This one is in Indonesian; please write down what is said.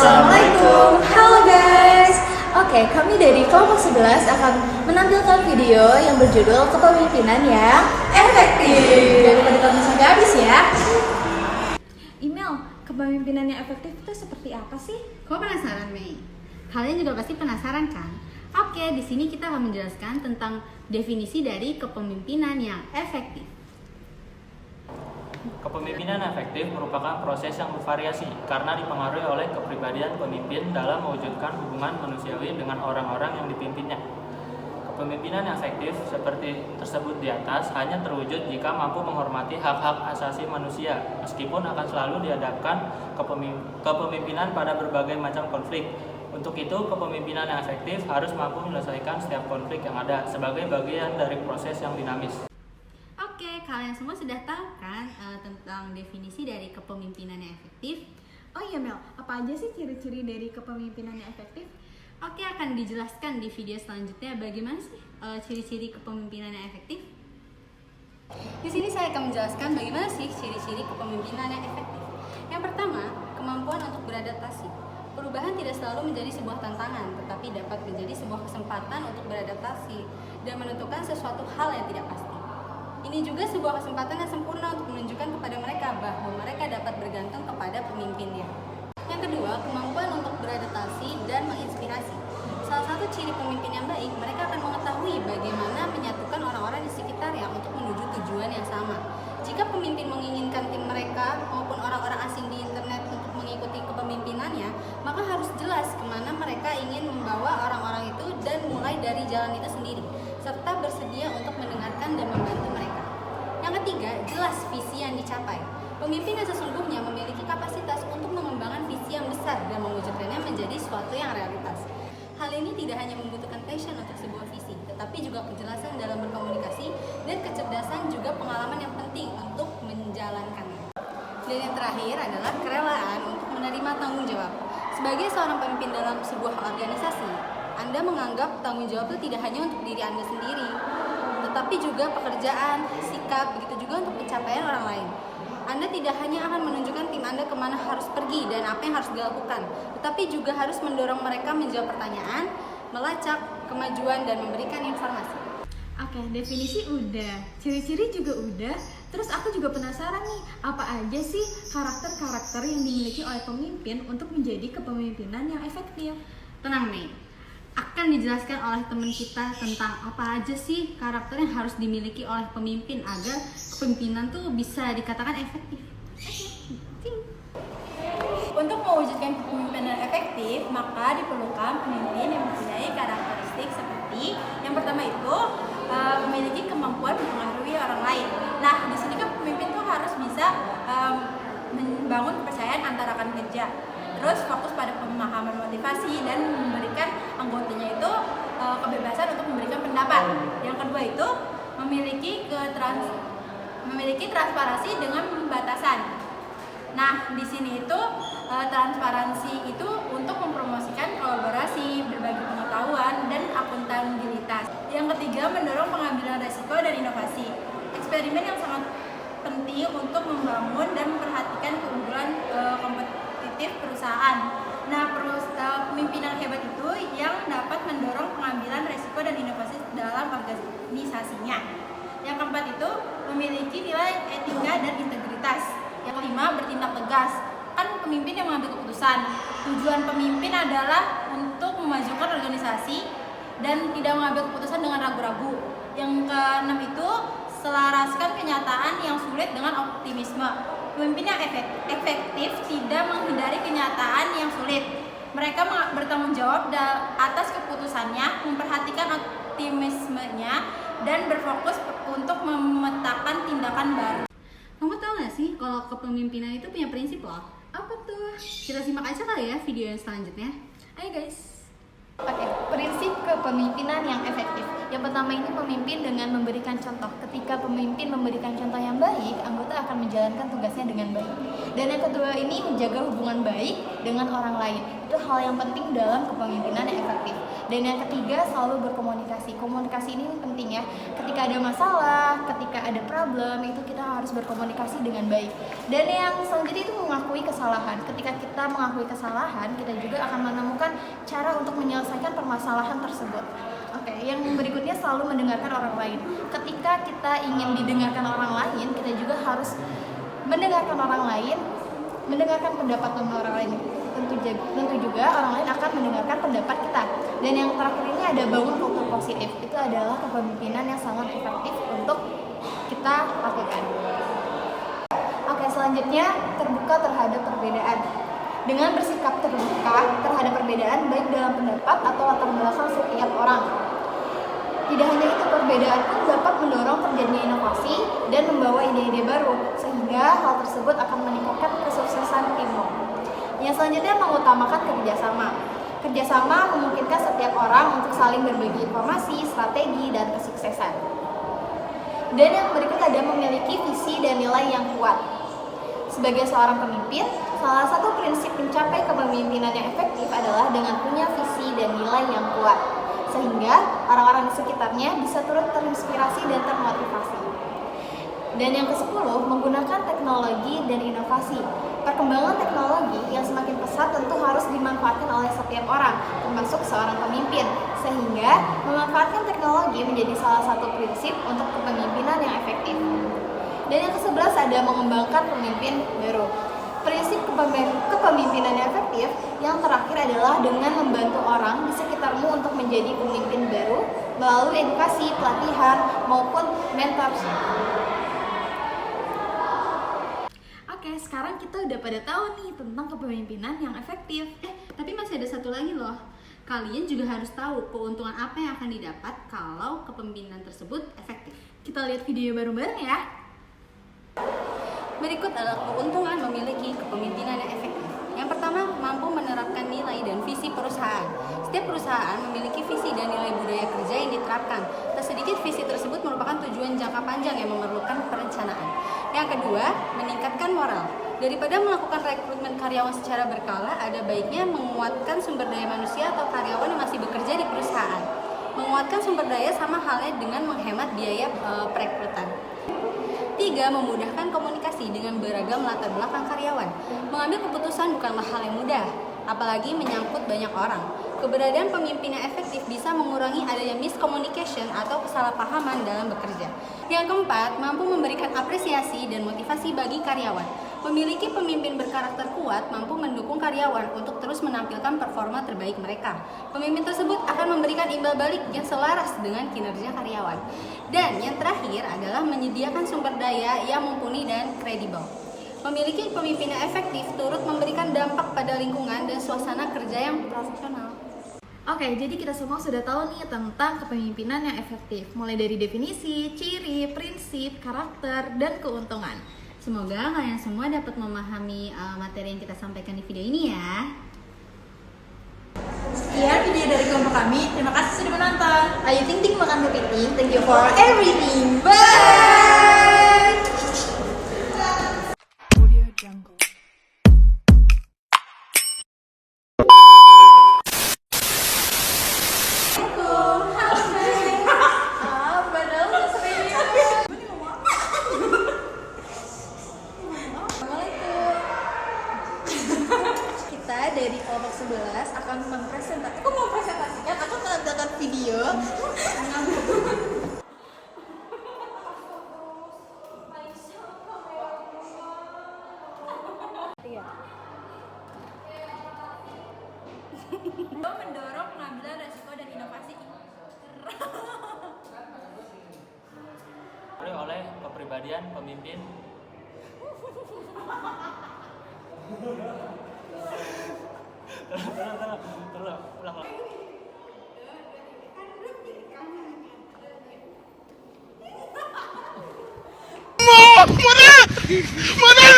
Assalamualaikum, halo guys. Oke, kami dari kelompok 11 akan menampilkan video yang berjudul Kepemimpinan yang Efektif. Jangan lupa ditonton sampai habis ya. Email, kepemimpinan yang efektif itu seperti apa sih? Kok penasaran, Mei? Kalian juga pasti penasaran kan? Oke, di sini kita akan menjelaskan tentang definisi dari kepemimpinan yang efektif. Kepemimpinan efektif merupakan proses yang bervariasi karena dipengaruhi oleh kepribadian pemimpin dalam mewujudkan hubungan manusiawi dengan orang-orang yang dipimpinnya. Kepemimpinan yang efektif seperti tersebut di atas hanya terwujud jika mampu menghormati hak-hak asasi manusia, meskipun akan selalu dihadapkan kepemimpinan pada berbagai macam konflik. Untuk itu, kepemimpinan yang efektif harus mampu menyelesaikan setiap konflik yang ada sebagai bagian dari proses yang dinamis. Oke, kalian semua sudah tahu kan tentang definisi dari kepemimpinan yang efektif? Oh iya Mel, apa aja sih ciri-ciri dari kepemimpinan yang efektif? Oke, akan dijelaskan di video selanjutnya bagaimana sih ciri-ciri kepemimpinan yang efektif. Di sini saya akan menjelaskan bagaimana sih ciri-ciri kepemimpinan yang efektif. Yang pertama, kemampuan untuk beradaptasi. Perubahan tidak selalu menjadi sebuah tantangan, tetapi dapat menjadi sebuah kesempatan untuk beradaptasi dan menentukan sesuatu hal yang tidak pasti. Ini juga sebuah kesempatan yang sempurna untuk menunjukkan kepada mereka bahwa mereka dapat bergantung kepada pemimpinnya. Yang kedua, kemampuan untuk beradaptasi dan menginspirasi. Salah satu ciri pemimpin yang baik, mereka akan mengetahui bagaimana menyatukan orang-orang di sekitarnya untuk menuju tujuan yang sama. Jika pemimpin menginginkan tim mereka maupun orang-orang asing di internet untuk mengikuti kepemimpinannya, maka harus jelas kemana mereka ingin membawa orang-orang itu dan mulai dari jalan itu sendiri, serta bersedia untuk mendengarkan dan membantu mereka. Yang ketiga, jelas visi yang dicapai. Pemimpin yang sesungguhnya memiliki kapasitas untuk mengembangkan visi yang besar dan mewujudkannya menjadi suatu yang realitas. Hal ini tidak hanya membutuhkan passion untuk sebuah visi, tetapi juga kejelasan dalam berkomunikasi dan kecerdasan juga pengalaman yang penting untuk menjalankannya. Dan yang terakhir adalah kerelaan untuk menerima tanggung jawab. Sebagai seorang pemimpin dalam sebuah organisasi, Anda menganggap tanggung jawab itu tidak hanya untuk diri Anda sendiri, tetapi juga pekerjaan, sikap, begitu juga untuk pencapaian orang lain. Anda tidak hanya akan menunjukkan tim Anda kemana harus pergi dan apa yang harus dilakukan, tetapi juga harus mendorong mereka menjawab pertanyaan, melacak kemajuan, dan memberikan informasi. Oke, definisi udah, ciri-ciri juga udah. Terus aku juga penasaran nih, apa aja sih karakter-karakter yang dimiliki oleh pemimpin untuk menjadi kepemimpinan yang efektif? Tenang nih, akan dijelaskan oleh teman kita tentang apa aja sih karakter yang harus dimiliki oleh pemimpin agar kepemimpinan tuh bisa dikatakan efektif. Untuk mewujudkan kepemimpinan efektif, maka diperlukan pemimpin yang mempunyai karakteristik seperti yang pertama itu memiliki kemampuan mempengaruhi orang lain. Nah, di sini kan pemimpin tuh harus bisa membangun kepercayaan antara rekan kerja. Terus fokus pada pemahaman motivasi dan memberikan anggotanya itu kebebasan untuk memberikan pendapat. Yang kedua itu memiliki transparansi dengan batasan. Nah, di sini itu transparansi itu untuk mempromosikan kolaborasi, berbagi pengetahuan, dan akuntabilitas. Yang ketiga, mendorong pengambilan resiko dan inovasi. Eksperimen yang sangat penting untuk membangun dan memperhatikan keunggulan kompetitif perusahaan. Nah, pemimpinan hebat itu yang dapat mendorong pengambilan resiko dan inovasi dalam organisasinya. Yang keempat itu memiliki nilai etika dan integritas. Yang kelima, bertindak tegas. Kan pemimpin yang mengambil keputusan. Tujuan pemimpin adalah untuk memajukan organisasi dan tidak mengambil keputusan dengan ragu-ragu. Yang keenam itu selaraskan kenyataan yang sulit dengan optimisme. Pemimpin yang efektif tidak menghindari kenyataan yang sulit. Mereka bertanggung jawab atas keputusannya, memperhatikan optimismenya, dan berfokus untuk memetakan tindakan baru. Kamu tahu gak sih kalau kepemimpinan itu punya prinsip loh? Apa tuh? Kita simak aja kali ya video yang selanjutnya. Ayo guys. Oke, prinsip kepemimpinan yang efektif. Yang pertama ini pemimpin dengan memberikan contoh. Ketika pemimpin memberikan contoh yang baik, anggota akan menjalankan tugasnya dengan baik. Dan yang kedua ini menjaga hubungan baik dengan orang lain. Itu itu hal yang penting dalam kepemimpinan yang efektif. Dan yang ketiga, selalu berkomunikasi. Komunikasi ini penting ya. Ketika ada masalah, ketika ada problem, itu kita harus berkomunikasi dengan baik. Dan yang selanjutnya itu mengakui kesalahan. Ketika kita mengakui kesalahan, kita juga akan menemukan cara untuk menyelesaikan permasalahan tersebut. Oke, yang berikutnya selalu mendengarkan orang lain. Ketika kita ingin didengarkan orang lain, kita juga harus mendengarkan orang lain, mendengarkan pendapat orang lain. Tentu juga orang lain akan mendengarkan pendapat kita. Dan yang terakhir ini ada bangun kultur positif. Itu adalah kepemimpinan yang sangat efektif untuk kita lakukan. Oke, selanjutnya terbuka terhadap perbedaan. Dengan bersikap terbuka terhadap perbedaan baik dalam pendapat atau latar belakang setiap orang. Tidak hanya itu, perbedaan pun dapat mendorong terjadinya inovasi dan membawa ide-ide baru, sehingga hal tersebut akan meningkatkan kesuksesan teamwork. Yang selanjutnya mengutamakan kerjasama. Kerjasama memungkinkan setiap orang untuk saling berbagi informasi, strategi, dan kesuksesan. Dan yang berikut ada memiliki visi dan nilai yang kuat. Sebagai seorang pemimpin, salah satu prinsip mencapai kepemimpinan yang efektif adalah dengan punya visi dan nilai yang kuat, sehingga orang-orang di sekitarnya bisa turut terinspirasi dan termotivasi. Dan yang ke-10, menggunakan teknologi dan inovasi. Perkembangan teknologi yang semakin pesat tentu harus dimanfaatkan oleh setiap orang, termasuk seorang pemimpin, sehingga memanfaatkan teknologi menjadi salah satu prinsip untuk kepemimpinan yang efektif. Dan yang ke-11 ada mengembangkan pemimpin baru. Prinsip kepemimpinan yang efektif yang terakhir adalah dengan membantu orang di sekitarmu untuk menjadi pemimpin baru melalui edukasi, pelatihan, maupun mentorship. Oke, sekarang kita udah pada tahu nih tentang kepemimpinan yang efektif. Tapi masih ada satu lagi loh. Kalian juga harus tahu keuntungan apa yang akan didapat kalau kepemimpinan tersebut efektif. Kita lihat video bareng-bareng ya. Berikut adalah keuntungan memiliki kepemimpinan yang efektif. Yang pertama, mampu menerapkan nilai dan visi perusahaan. Setiap perusahaan memiliki visi dan nilai budaya kerja yang diterapkan. Tak sedikit visi tersebut merupakan tujuan jangka panjang yang memerlukan perencanaan. Yang kedua, meningkatkan moral. Daripada melakukan rekrutmen karyawan secara berkala, ada baiknya menguatkan sumber daya manusia atau karyawan yang masih bekerja di perusahaan. Menguatkan sumber daya sama halnya dengan menghemat biaya perekrutan. 3. Memudahkan komunikasi dengan beragam latar belakang karyawan. Mengambil keputusan bukanlah hal yang mudah, apalagi menyangkut banyak orang. Keberadaan pemimpin yang efektif bisa mengurangi adanya miscommunication atau kesalahpahaman dalam bekerja. Yang keempat, mampu memberikan apresiasi dan motivasi bagi karyawan. Memiliki pemimpin berkarakter kuat mampu mendukung karyawan untuk terus menampilkan performa terbaik mereka. Pemimpin tersebut akan memberikan imbal balik yang selaras dengan kinerja karyawan. Dan yang terakhir adalah menyediakan sumber daya yang mumpuni dan kredibel. Memiliki pemimpin yang efektif turut memberikan dampak pada lingkungan dan suasana kerja yang profesional. Oke, jadi kita semua sudah tahu nih tentang kepemimpinan yang efektif, mulai dari definisi, ciri, prinsip, karakter, dan keuntungan. Semoga kalian semua dapat memahami materi yang kita sampaikan di video ini ya. Sekian video dari kelompok kami. Terima kasih sudah menonton. Ayo ting ting makan kepiting. Thank you for everything. Bye. Dari kelompok 11 akan mempresentasikan atau menampilkan video mendorong pengambilan resiko dan inovasi. Oleh kepribadian pemimpin ulang. Mana?